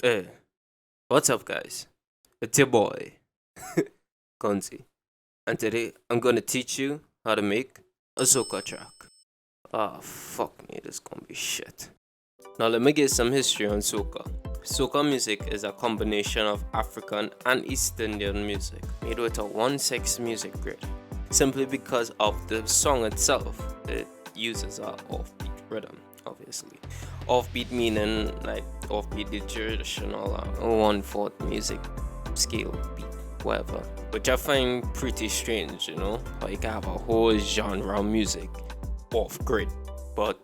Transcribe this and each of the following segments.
Hey, what's up, guys? It's your boy, Konzi, and today I'm gonna teach you how to make a Soca track. Ah, fuck me, this gonna be shit. Now, let me give some history on Soca. Soca music is a combination of African and East Indian music made with a 1/6 music grid, simply because of the song itself. It uses a offbeat rhythm, obviously. Offbeat meaning like offbeat the traditional 1/4 music scale beat, whatever. Which I find pretty strange, how you can have a whole genre of music off grid. But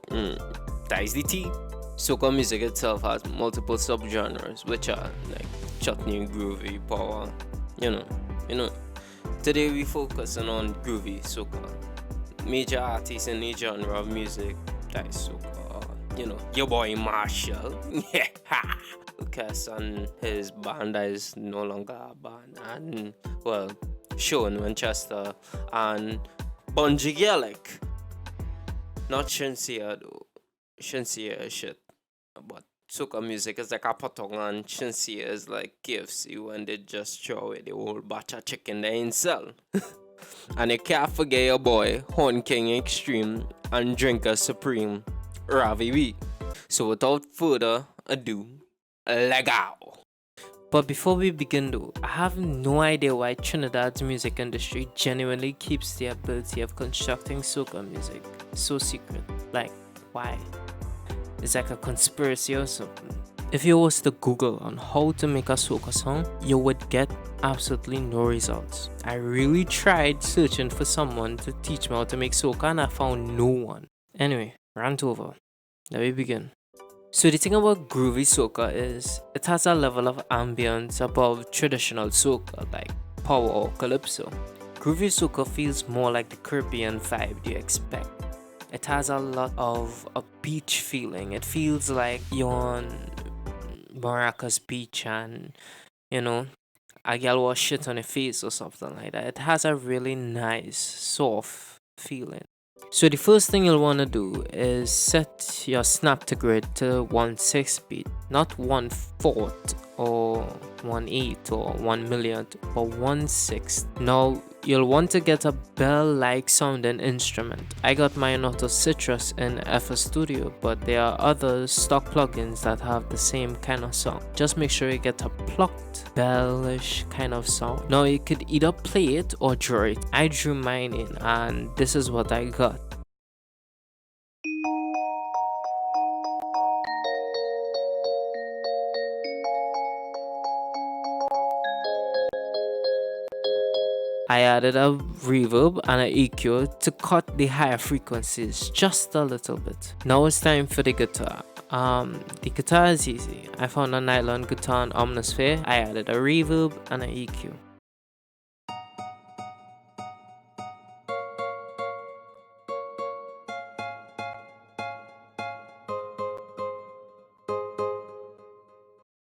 that is the tea. Soca music itself has multiple subgenres, which are like chutney, groovy, power, you know, you know. Today we focusing on groovy soca. Major artists in each genre of music, that is soca. Your boy Marshall, yeah, Lucas and his band that is no longer a band, and well, Sean Winchester and Bungie Gallic. Not Shinsia though. Shinsia is shit. But soca music is like a potong and Shinsia is like KFC when they just throw away the whole batch of chicken they ain't sell. And you can't forget your boy, Horn King Extreme and Drinker Supreme, Ravi B. So without further ado, Legao. But before we begin though, I have no idea why Trinidad's music industry genuinely keeps the ability of constructing soca music so secret. Like, why? It's like a conspiracy or something. If you was to Google on how to make a soca song, you would get absolutely no results. I really tried searching for someone to teach me how to make soca and I found no one. Anyway, rant over. Let me begin. So the thing about groovy soca is it has a level of ambience above traditional soca like power or calypso. Groovy soca feels more like the Caribbean vibe you expect. It has a lot of a beach feeling. It feels like you're on Maracas Beach and, a girl was shit on your face or something like that. It has a really nice, soft feeling. So the first thing you'll want to do is set your snap to grid to 1/6 beat, not 1/4 or 1/8 or 1 millionth, but 1/6. Now you'll want to get a bell-like sounding instrument. I got mine out of Citrus in FL Studio, but there are other stock plugins that have the same kind of sound. Just make sure you get a plucked bellish kind of sound. Now you could either play it or draw it. I drew mine in and this is what I got. I added a reverb and an EQ to cut the higher frequencies just a little bit. Now it's time for the guitar. The guitar is easy. I found a nylon guitar on Omnisphere. I added a reverb and an EQ.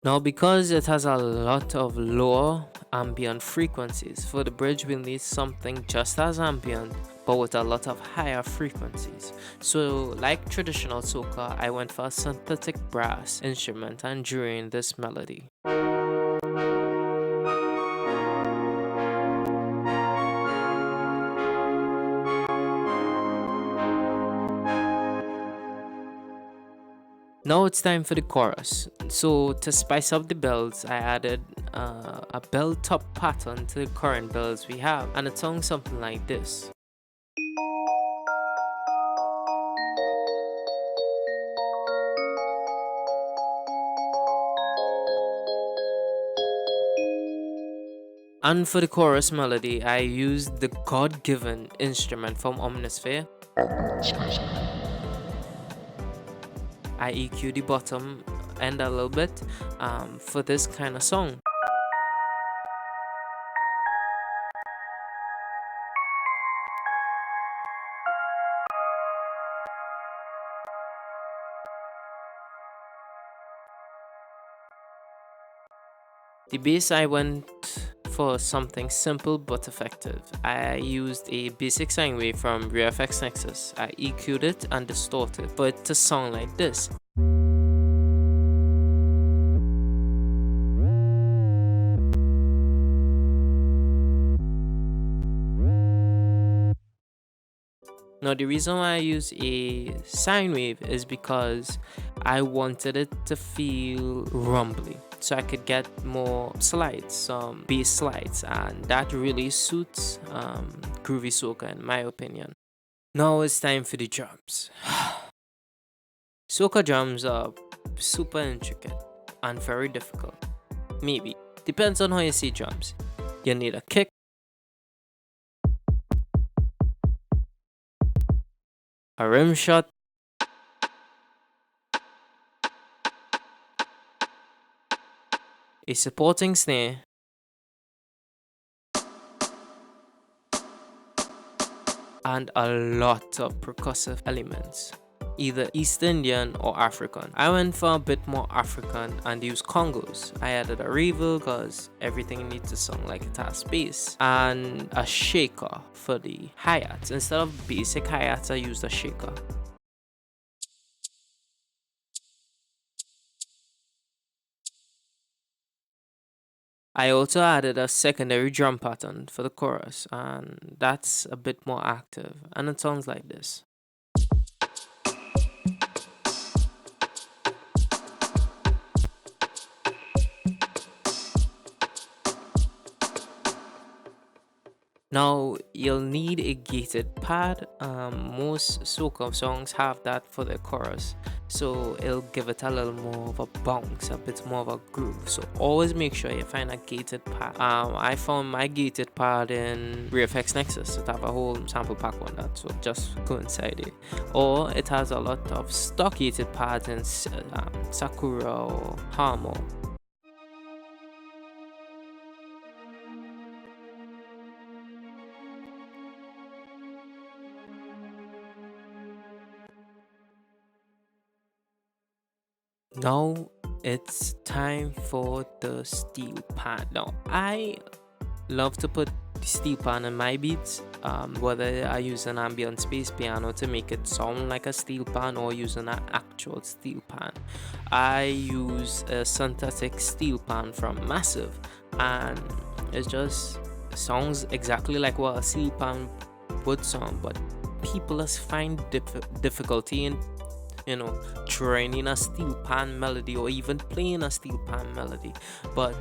Now because it has a lot of lower ambient frequencies, for the bridge we'll need something just as ambient but with a lot of higher frequencies. So like traditional soca, I went for a synthetic brass instrument and drew in this melody. Now it's time for the chorus. So to spice up the bells, I added a bell top pattern to the current bells we have, and it sounds something like this. And for the chorus melody, I used the God-given instrument from Omnisphere. I EQ the bottom end a little bit for this kind of song. The bass, I went for something simple but effective. I used a basic sine wave from RealFX Nexus. I EQ'd it and distorted for it to sound like this. Now, the reason why I use a sine wave is because I wanted it to feel rumbly. So I could get more slides, some bass slides, and that really suits groovy soca in my opinion. Now it's time for the drums. Soca drums are super intricate and very difficult. Maybe. Depends on how you see drums. You need a kick, a rim shot, a supporting snare, and a lot of percussive elements, either East Indian or African. I went for a bit more African and used congos. I added a reverb because everything needs to sound like it has bass, and a shaker for the hi-hats. Instead of basic hi-hats, I used a shaker. I also added a secondary drum pattern for the chorus, and that's a bit more active, and it sounds like this. Now you'll need a gated pad. Most soca songs have that for the chorus, so it'll give it a little more of a bounce, a bit more of a groove. So always make sure you find a gated pad. I found my gated pad in ReFX Nexus. It have a whole sample pack on that, so just go inside it. Or it has a lot of stock gated pads in Sakura or Harmo. Now it's time for the steel pan. Now I love to put the steel pan in my beats, whether I use an ambient space piano to make it sound like a steel pan or using an actual steel pan. I use a synthetic steel pan from Massive, and it just sounds exactly like what a steel pan would sound, but people just find difficulty in training a steel pan melody or even playing a steel pan melody. But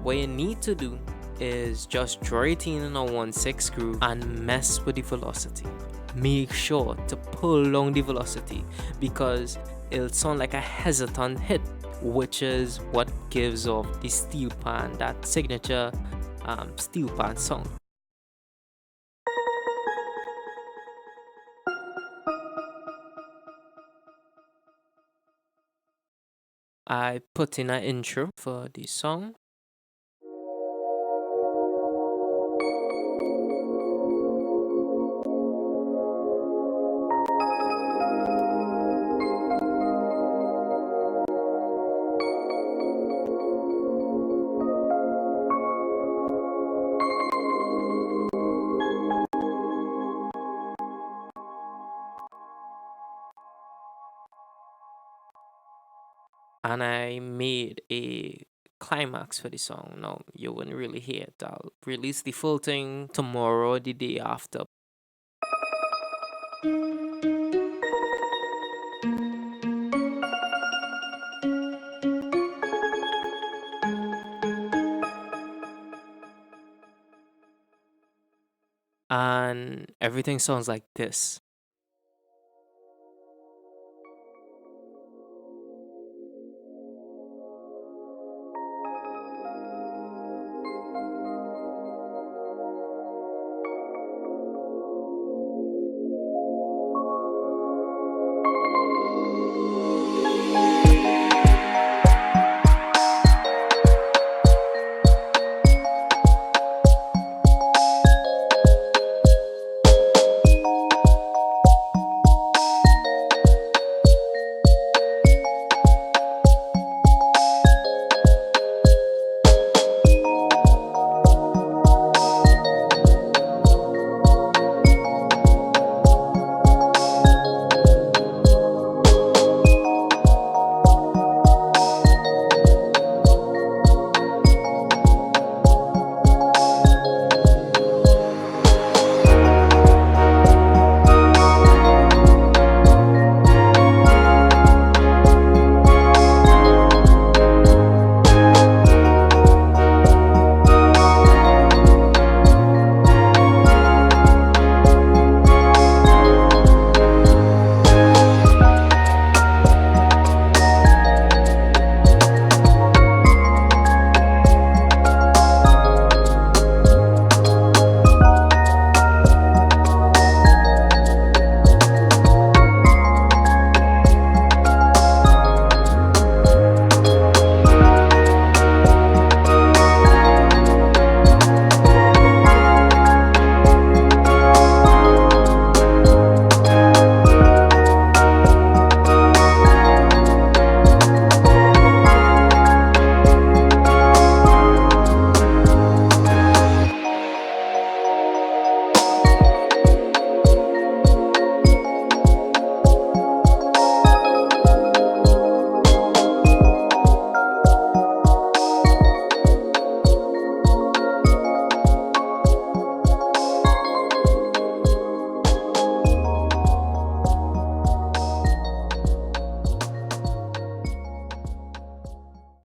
what you need to do is just draw it in a 1/6 groove and mess with the velocity. Make sure to pull along the velocity because it'll sound like a hesitant hit, which is what gives off the steel pan, that signature steel pan sound. I put in an intro for the song. And I made a climax for the song. No, you wouldn't really hear it. I'll release the full thing tomorrow or the day after. And everything sounds like this.